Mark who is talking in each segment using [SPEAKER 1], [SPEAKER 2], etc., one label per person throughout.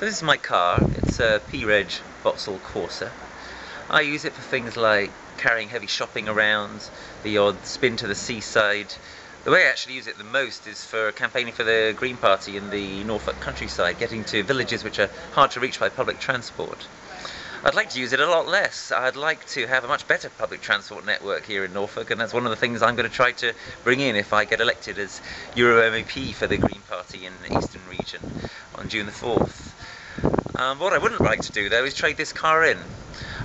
[SPEAKER 1] So this is my car. It's a P-Reg Vauxhall Corsa. I use it for things like carrying heavy shopping around, the odd spin to the seaside. The way I actually use it the most is for campaigning for the Green Party in the Norfolk countryside, getting to villages which are hard to reach by public transport. I'd like to use it a lot less. I'd like to have a much better public transport network here in Norfolk, and that's one of the things I'm going to try to bring in if I get elected as Euro MEP for the Green Party in the Eastern region on June the 4th. What I wouldn't like to do though is trade this car in.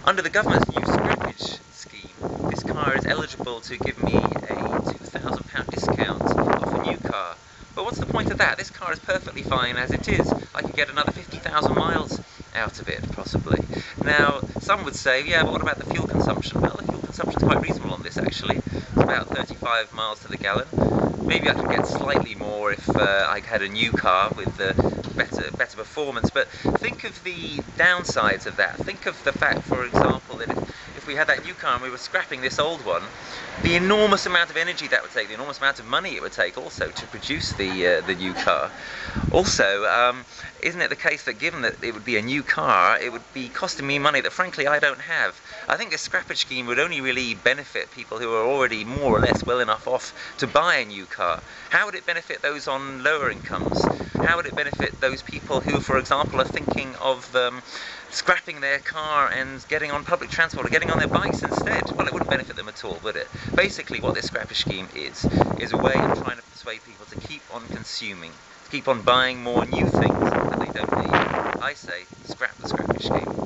[SPEAKER 1] Under the government's new Scrapage scheme, this car is eligible to give me a £2,000 discount off a new car. But what's the point of that? This car is perfectly fine as it is. I could get another 50,000 miles out of it, possibly. Now, some would say, yeah, but what about the fuel consumption? Well, the fuel consumption is quite reasonable on this, actually. It's about 35 miles to the gallon. Maybe I could get slightly more if I had a new car with better performance, but think of the downsides of that. Think of the fact, for example, that if we had that new car and we were scrapping this old one, the enormous amount of energy that would take, the enormous amount of money it would take also to produce the new car. Also, isn't it the case that given that it would be a new car, it would be costing me money that frankly I don't have? I think this scrappage scheme would only really benefit people who are already more or less well enough off to buy a new car. How would it benefit those on lower incomes? How would it benefit those people who, for example, are thinking of scrapping their car and getting on public transport or getting on their bikes instead? Well, it wouldn't benefit them at all, would it? Basically, what this scrappage scheme is a way of trying to persuade people to keep on consuming, to keep on buying more new things that they don't need. I say, scrap the scrappage scheme.